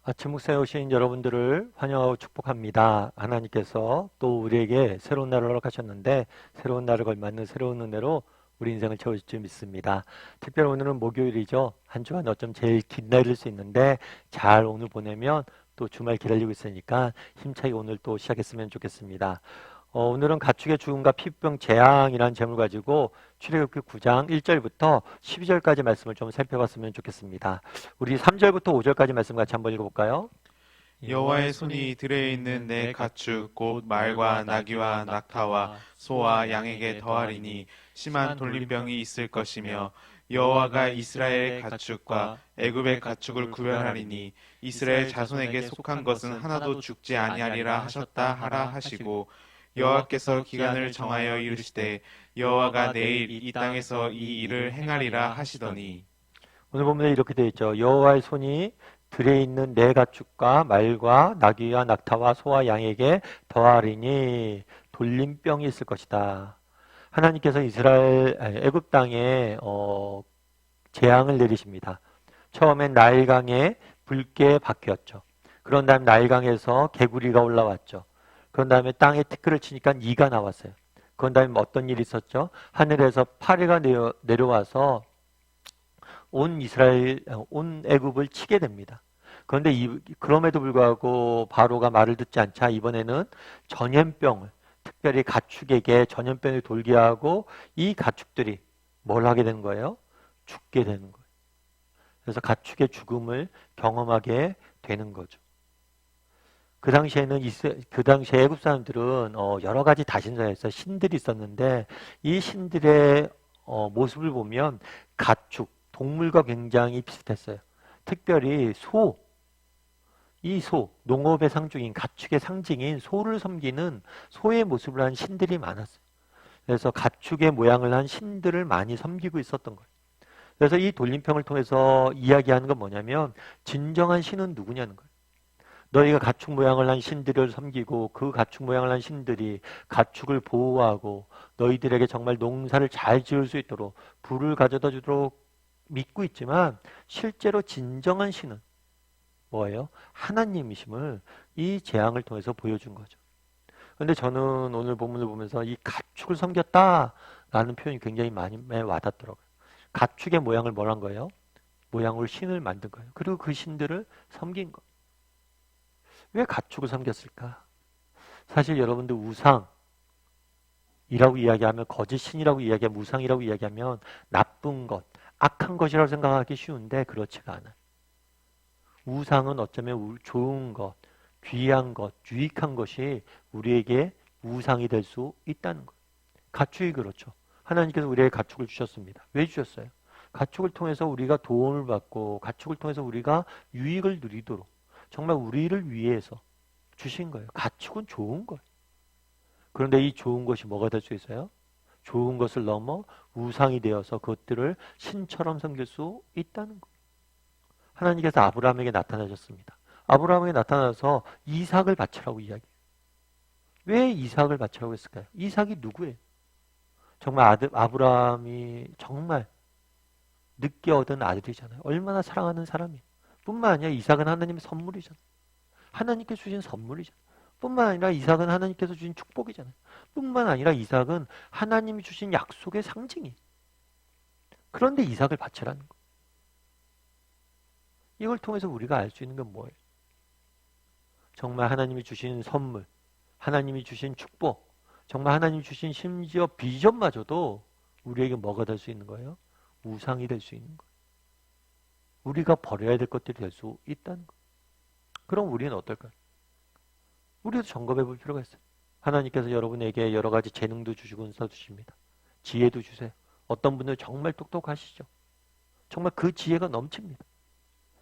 아침 묵상에 오신 여러분들을 환영하고 축복합니다. 하나님께서 또 우리에게 새로운 날을 허락하셨는데 새로운 날을 걸맞는 새로운 은혜로 우리 인생을 채워줄 줄 믿습니다. 특별히 오늘은 목요일이죠. 한 주간 어쩜 제일 긴 날일 수 있는데 잘 오늘 보내면 또 주말 기다리고 있으니까 힘차게 오늘 또 시작했으면 좋겠습니다. 오늘은 가축의 죽음과 피부병 재앙이라는 제목을 가지고 출애굽기 9장 1절부터 12절까지 말씀을 좀 살펴봤으면 좋겠습니다. 우리 3절부터 5절까지 말씀 같이 한번 읽어볼까요? 여호와의 손이 들에 있는 내 가축 곧 말과 나귀와 낙타와 소와 양에게 더하리니 심한 돌림병이 있을 것이며 여호와가 이스라엘의 가축과 애굽의 가축을 구별하리니 이스라엘 자손에게 속한 것은 하나도 죽지 아니하리라 하셨다 하라 하시고 여호와께서 기간을 정하여 이르시되 여호와가 내일 이 땅에서 이 일을 행하리라 하시더니. 오늘 본문에 이렇게 되어 있죠. 여호와의 손이 들에 있는 네 가축과 말과 나귀와 낙타와 소와 양에게 더하리니 돌림병이 있을 것이다. 하나님께서 애굽 땅에 재앙을 내리십니다. 처음엔 나일강에 붉게 바뀌었죠. 그런 다음에 나일강에서 개구리가 올라왔죠. 그런 다음에 땅에 티끌을 치니까 이가 나왔어요. 그런 다음에 어떤 일이 있었죠? 하늘에서 파리가 내려와서 온 애굽을 치게 됩니다. 그런데 그럼에도 불구하고 바로가 말을 듣지 않자 이번에는 전염병을, 특별히 가축에게 전염병이 돌게 하고 이 가축들이 뭘 하게 되는 거예요? 죽게 되는 거예요. 그래서 가축의 죽음을 경험하게 되는 거죠. 그 당시에 애굽 사람들은 여러 가지 다신사에서 신들이 있었는데 이 신들의 모습을 보면 가축, 동물과 굉장히 비슷했어요. 특별히 농업의 상징인 가축의 상징인 소를 섬기는 소의 모습을 한 신들이 많았어요. 그래서 가축의 모양을 한 신들을 많이 섬기고 있었던 거예요. 그래서 이 돌림평을 통해서 이야기하는 건 뭐냐면 진정한 신은 누구냐는 거예요. 너희가 가축 모양을 한 신들을 섬기고 그 가축 모양을 한 신들이 가축을 보호하고 너희들에게 정말 농사를 잘 지을 수 있도록 부를 가져다 주도록 믿고 있지만 실제로 진정한 신은 뭐예요? 하나님이심을 이 재앙을 통해서 보여준 거죠. 그런데 저는 오늘 본문을 보면서 이 가축을 섬겼다라는 표현이 굉장히 많이 와닿더라고요. 가축의 모양을 뭘 한 거예요? 모양으로 신을 만든 거예요. 그리고 그 신들을 섬긴 거예요. 왜 가축을 섬겼을까? 사실 여러분들 우상이라고 이야기하면 거짓 신이라고 이야기하면 우상이라고 이야기하면 나쁜 것, 악한 것이라고 생각하기 쉬운데 그렇지가 않아요. 우상은 어쩌면 좋은 것, 귀한 것, 유익한 것이 우리에게 우상이 될 수 있다는 거예요. 가축이 그렇죠. 하나님께서 우리에게 가축을 주셨습니다. 왜 주셨어요? 가축을 통해서 우리가 도움을 받고 가축을 통해서 우리가 유익을 누리도록 정말 우리를 위해서 주신 거예요. 가축은 좋은 거예요. 그런데 이 좋은 것이 뭐가 될 수 있어요? 좋은 것을 넘어 우상이 되어서 그것들을 신처럼 섬길 수 있다는 거예요. 하나님께서 아브라함에게 나타나셨습니다. 아브라함에게 나타나서 이삭을 바치라고 이야기해요. 왜 이삭을 바치라고 했을까요? 이삭이 누구예요? 정말 아브라함이 정말 늦게 얻은 아들이잖아요. 얼마나 사랑하는 사람이에요. 뿐만 아니라 이삭은 하나님의 선물이잖아요. 하나님께서 주신 선물이잖아요. 뿐만 아니라 이삭은 하나님께서 주신 축복이잖아요. 뿐만 아니라 이삭은 하나님이 주신 약속의 상징이에요. 그런데 이삭을 바치라는 거예요. 이걸 통해서 우리가 알 수 있는 건 뭐예요? 정말 하나님이 주신 선물, 하나님이 주신 축복, 정말 하나님이 주신 심지어 비전마저도 우리에게 뭐가 될 수 있는 거예요? 우상이 될 수 있는 거예요. 우리가 버려야 될 것들이 될 수 있다는 거예요. 그럼 우리는 어떨까요? 우리도 점검해 볼 필요가 있어요. 하나님께서 여러분에게 여러 가지 재능도 주시고 은사 주십니다. 지혜도 주세요. 어떤 분은 정말 똑똑하시죠. 정말 그 지혜가 넘칩니다.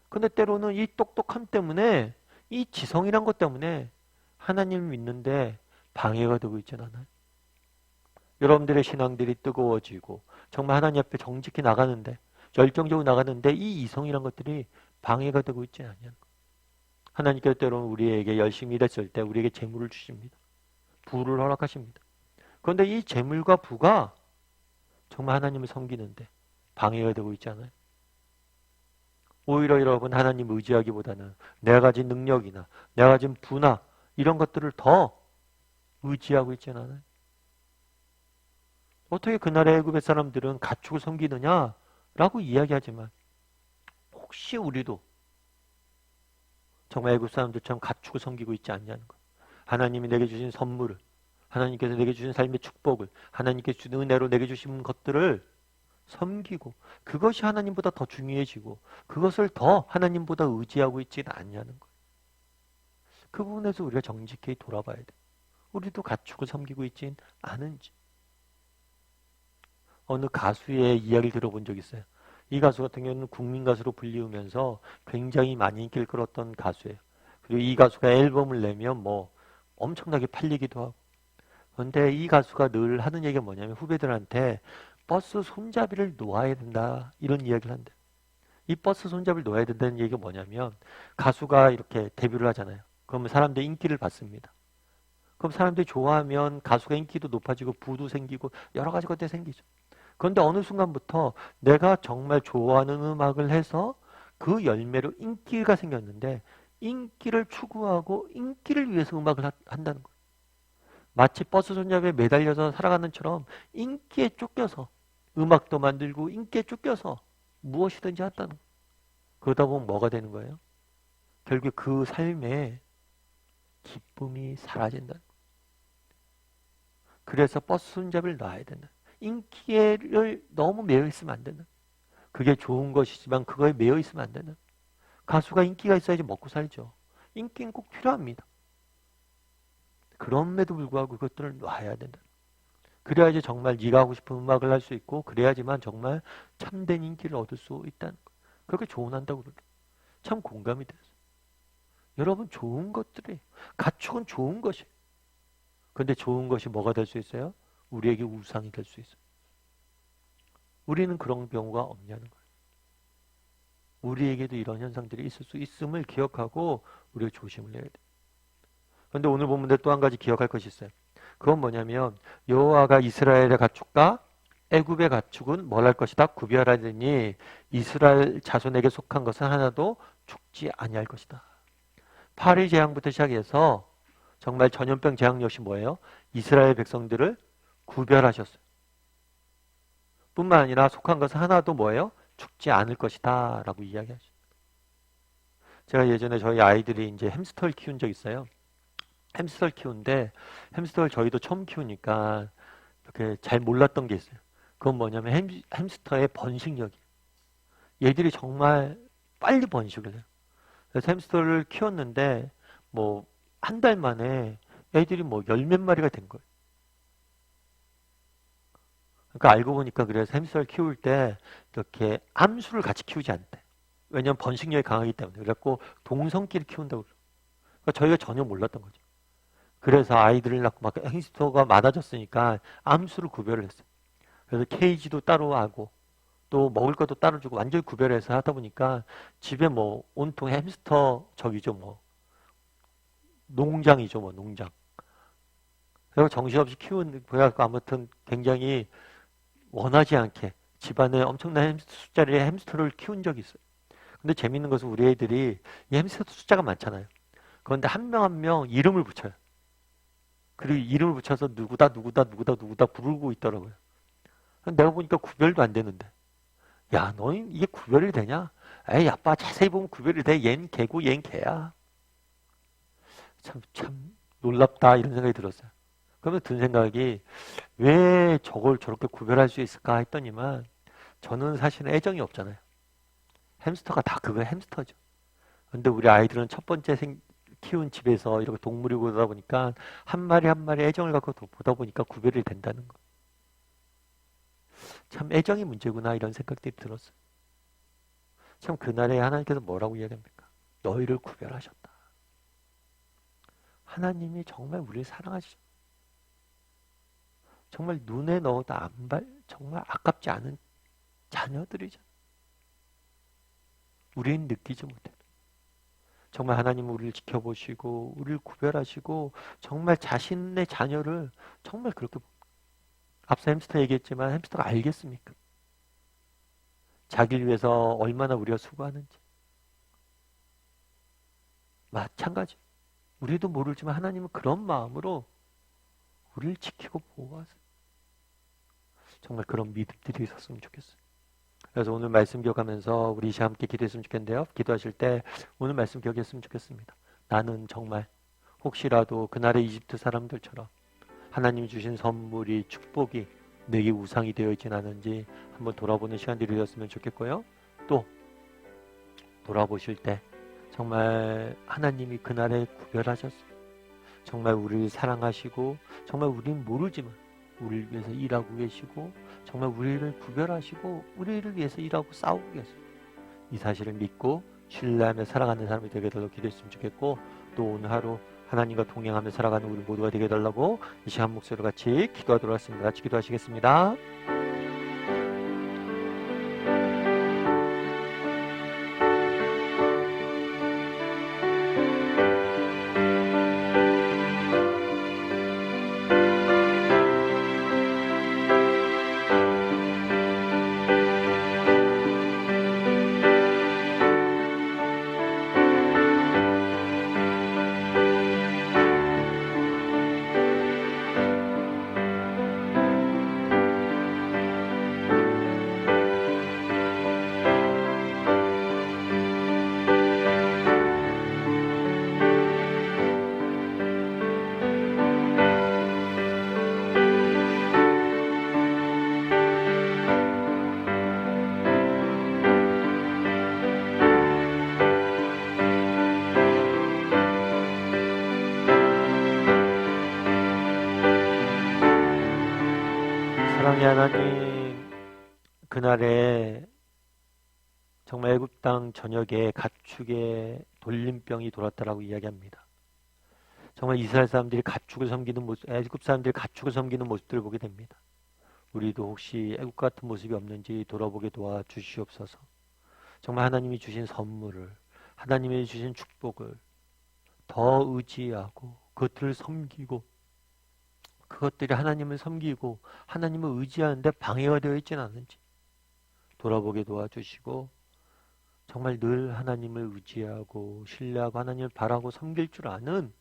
근데 때로는 이 똑똑함 때문에 이 지성이란 것 때문에 하나님을 믿는데 방해가 되고 있지 않아요? 여러분들의 신앙들이 뜨거워지고 정말 하나님 앞에 정직히 나가는데 열정적으로 나가는데 이 이성이란 것들이 방해가 되고 있지 않냐는 거예요. 하나님께서 때로는 우리에게 열심히 일했을 때 우리에게 재물을 주십니다. 부를 허락하십니다. 그런데 이 재물과 부가 정말 하나님을 섬기는데 방해가 되고 있지 않아요? 오히려 여러분 하나님 의지하기보다는 내가 가진 능력이나 내가 가진 부나 이런 것들을 더 의지하고 있지 않아요? 어떻게 그날의 애굽의 사람들은 가축을 섬기느냐라고 이야기하지만 혹시 우리도 정말 애굽 사람들처럼 가축을 섬기고 있지 않냐는 것. 하나님이 내게 주신 선물을, 하나님께서 내게 주신 삶의 축복을, 하나님께서 주신 은혜로 내게 주신 것들을 섬기고 그것이 하나님보다 더 중요해지고 그것을 더 하나님보다 의지하고 있지는 않냐는 것. 그 부분에서 우리가 정직히 돌아봐야 돼. 우리도 가축을 섬기고 있진 않은지. 어느 가수의 이야기를 들어본 적이 있어요. 이 가수 같은 경우는 국민 가수로 불리우면서 굉장히 많이 인기를 끌었던 가수예요. 그리고 이 가수가 앨범을 내면 뭐 엄청나게 팔리기도 하고. 그런데 이 가수가 늘 하는 얘기가 뭐냐면 후배들한테 버스 손잡이를 놓아야 된다 이런 이야기를 한대. 이 버스 손잡이를 놓아야 된다는 얘기가 뭐냐면 가수가 이렇게 데뷔를 하잖아요. 그러면 사람들이 인기를 받습니다. 그럼 사람들이 좋아하면 가수가 인기도 높아지고 부도 생기고 여러 가지 것들이 생기죠. 그런데 어느 순간부터 내가 정말 좋아하는 음악을 해서 그 열매로 인기가 생겼는데 인기를 추구하고 인기를 위해서 음악을 한다는 거예요. 마치 버스 손잡이에 매달려서 살아가는 처럼 인기에 쫓겨서 음악도 만들고 인기에 쫓겨서 무엇이든지 한다는 거예요. 그러다 보면 뭐가 되는 거예요? 결국 그 삶에 기쁨이 사라진다는 거예요. 그래서 버스 손잡이를 놔야 된다. 인기를 너무 매여 있으면 안 된다. 그게 좋은 것이지만 그거에 매여 있으면 안 된다. 가수가 인기가 있어야지 먹고 살죠. 인기는 꼭 필요합니다. 그럼에도 불구하고 그것들을 놔야 된다. 그래야지 정말 네가 하고 싶은 음악을 할 수 있고 그래야지만 정말 참된 인기를 얻을 수 있다는 거. 그렇게 조언한다고 그러죠. 참 공감이 됐어요. 여러분 좋은 것들이 가축은 좋은 것이에요. 그런데 좋은 것이 뭐가 될 수 있어요? 우리에게 우상이 될 수 있어요. 우리는 그런 경우가 없냐는 거예요. 우리에게도 이런 현상들이 있을 수 있음을 기억하고 우리가 조심을 해야 돼요. 그런데 오늘 본문에 또 한 가지 기억할 것이 있어요. 그건 뭐냐면 여호와가 이스라엘의 가축과 애굽의 가축은 뭘 할 것이다? 구별하더니 이스라엘 자손에게 속한 것은 하나도 죽지 아니할 것이다. 파리 재앙부터 시작해서 정말 전염병 재앙 역시 뭐예요? 이스라엘 백성들을 구별하셨어요. 뿐만 아니라 속한 것은 하나도 뭐예요? 죽지 않을 것이다 라고 이야기하죠. 제가 예전에 저희 아이들이 이제 햄스터를 키운 적 있어요. 햄스터를 키우는데 햄스터를 저희도 처음 키우니까 이렇게 잘 몰랐던 게 있어요. 그건 뭐냐면 햄스터의 번식력이. 얘들이 정말 빨리 번식을 해요. 그래서 햄스터를 키웠는데 뭐 한 달 만에 애들이 뭐 열 몇 마리가 된 거예요. 그러니까 알고 보니까 그래서 햄스터를 키울 때 이렇게 암수를 같이 키우지 않대. 왜냐하면 번식력이 강하기 때문에. 그래갖고 동성끼리 키운다고 그래요. 그러니까 저희가 전혀 몰랐던 거죠. 그래서 아이들을 낳고 막 햄스터가 많아졌으니까 암수를 구별을 했어요. 그래서 케이지도 따로 하고 또 먹을 것도 따로 주고 완전히 구별해서 하다 보니까 집에 뭐 온통 햄스터 저기죠 뭐 농장이죠 뭐 농장. 그리고 정신없이 키운 그래갖고 아무튼 굉장히 원하지 않게 집안에 엄청난 숫자의 햄스터를 키운 적이 있어요. 근데 재밌는 것은 우리 애들이 이 햄스터 숫자가 많잖아요. 그런데 한 명 한 명 이름을 붙여요. 그리고 이름을 붙여서 누구다 부르고 있더라고요. 내가 보니까 구별도 안 되는데. 야, 너는 이게 구별이 되냐? 에이, 아빠 자세히 보면 구별이 돼. 얜 개고 얜 개야. 참 놀랍다 이런 생각이 들었어요. 그러면 든 생각이 왜 저걸 저렇게 구별할 수 있을까 했더니만 저는 사실은 애정이 없잖아요. 햄스터가 다 그거 햄스터죠. 근데 우리 아이들은 첫 번째 키운 집에서 이렇게 동물이 보다 보니까 한 마리 한 마리 애정을 갖고 보다 보니까 구별이 된다는 거. 참 애정이 문제구나 이런 생각들이 들었어요. 참 그날에 하나님께서 뭐라고 이야기합니까? 너희를 구별하셨다. 하나님이 정말 우리를 사랑하시죠. 정말 눈에 넣어도 정말 아깝지 않은 자녀들이죠. 우리는 느끼지 못해요. 정말 하나님은 우리를 지켜보시고 우리를 구별하시고 정말 자신의 자녀를 정말 그렇게 앞서 햄스터 얘기했지만 햄스터가 알겠습니까? 자기를 위해서 얼마나 우리가 수고하는지 마찬가지. 우리도 모르지만 하나님은 그런 마음으로 우리를 지키고 보호하세요. 정말 그런 믿음들이 있었으면 좋겠어요. 그래서 오늘 말씀 기억하면서 우리 함께 기도했으면 좋겠는데요. 기도하실 때 오늘 말씀 기억했으면 좋겠습니다. 나는 정말 혹시라도 그날의 이집트 사람들처럼 하나님이 주신 선물이 축복이 내게 우상이 되어 있진 않은지 한번 돌아보는 시간들이 되었으면 좋겠고요. 또 돌아보실 때 정말 하나님이 그날에 구별하셨어요. 정말 우리를 사랑하시고 정말 우리는 모르지만 우리를 위해서 일하고 계시고 정말 우리를 구별하시고 우리를 위해서 일하고 싸우고 계세요. 이 사실을 믿고 신뢰하며 살아가는 사람이 되게 달라고 기도했으면 좋겠고, 또 오늘 하루 하나님과 동행하며 살아가는 우리 모두가 되게 달라고 이 시간 목소리로 같이 기도하도록 하겠습니다. 같이 기도하시겠습니다. 사랑의 하나님, 그날에 정말 애굽 땅 전역에 가축의 돌림병이 돌았다라고 이야기합니다. 정말 이스라엘 사람들이 가축을 섬기는 모습, 애굽 사람들이 가축을 섬기는 모습들을 보게 됩니다. 우리도 혹시 애굽 같은 모습이 없는지 돌아보게 도와주시옵소서. 정말 하나님이 주신 선물을, 하나님이 주신 축복을 더 의지하고 그것들을 섬기고, 그것들이 하나님을 섬기고 하나님을 의지하는데 방해가 되어 있지는 않은지 돌아보게 도와주시고, 정말 늘 하나님을 의지하고 신뢰하고 하나님을 바라고 섬길 줄 아는,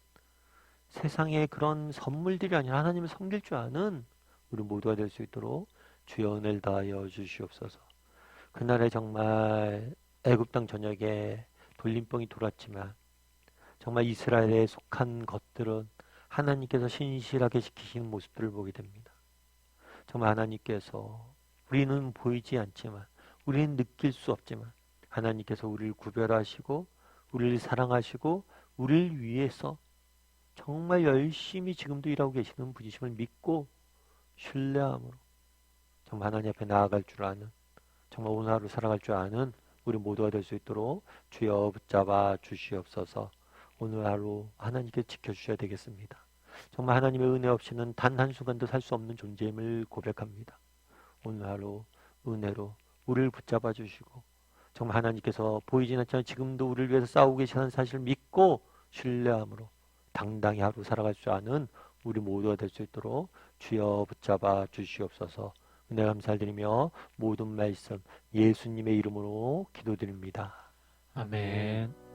세상의 그런 선물들이 아니라 하나님을 섬길 줄 아는 우리 모두가 될 수 있도록 주여 은혜를 다하여 주시옵소서. 그날에 정말 애굽 땅 전역에 돌림병이 돌았지만 정말 이스라엘에 속한 것들은 하나님께서 신실하게 지키시는 모습들을 보게 됩니다. 정말 하나님께서, 우리는 보이지 않지만, 우리는 느낄 수 없지만 하나님께서 우리를 구별하시고 우리를 사랑하시고 우리를 위해서 정말 열심히 지금도 일하고 계시는 분이심을 믿고 신뢰함으로 정말 하나님 앞에 나아갈 줄 아는, 정말 오늘 하루 살아갈 줄 아는 우리 모두가 될 수 있도록 주여 붙잡아 주시옵소서. 오늘 하루 하나님께 지켜주셔야 되겠습니다. 정말 하나님의 은혜 없이는 단 한순간도 살 수 없는 존재임을 고백합니다. 오늘 하루 은혜로 우리를 붙잡아 주시고 정말 하나님께서 보이진 않지만 지금도 우리를 위해서 싸우고 계시는 사실을 믿고 신뢰함으로 당당히 하루 살아갈 줄 아는 우리 모두가 될 수 있도록 주여 붙잡아 주시옵소서. 은혜 감사드리며 모든 말씀 예수님의 이름으로 기도드립니다. 아멘.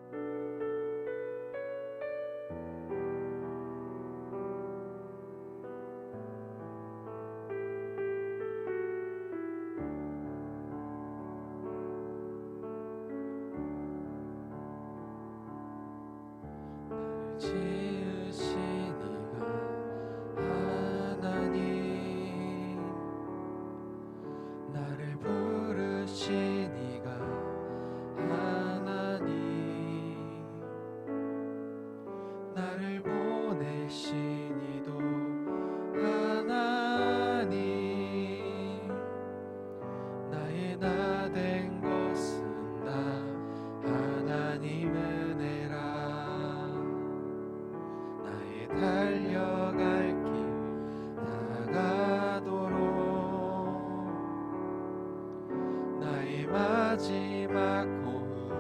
마지막 호흡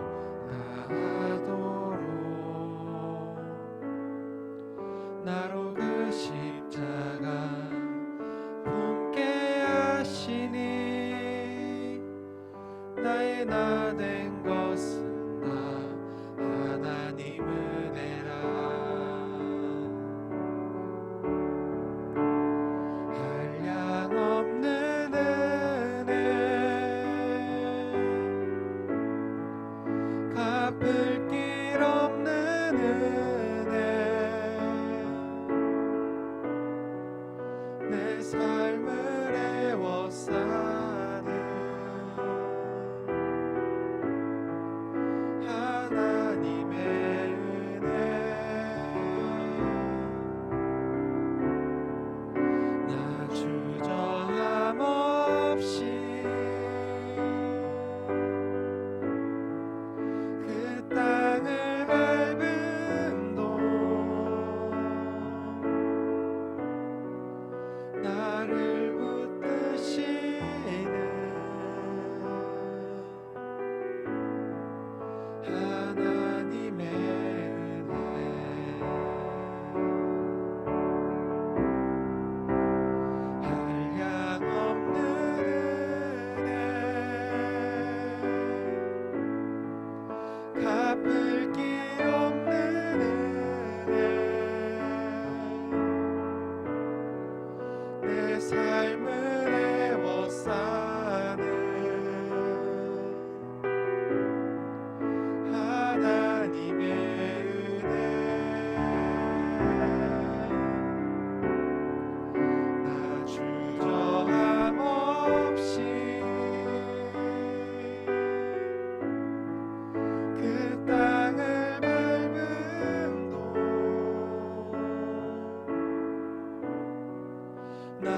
다하도록 나로 그 십자가 품게 하시니 나의 나 된 것은 다 하나님 은혜 내 삶을 애워싸는 하나님의 은혜 나 주저함 없이 그 땅을 밟은 동 나를 붙드시는 하나님의 은혜 한량없는 은혜 갚을 길 없는 은혜 내 삶을 애워싸는 하나님의 은혜 나 주저함 없이 그 땅을 밟은 동 나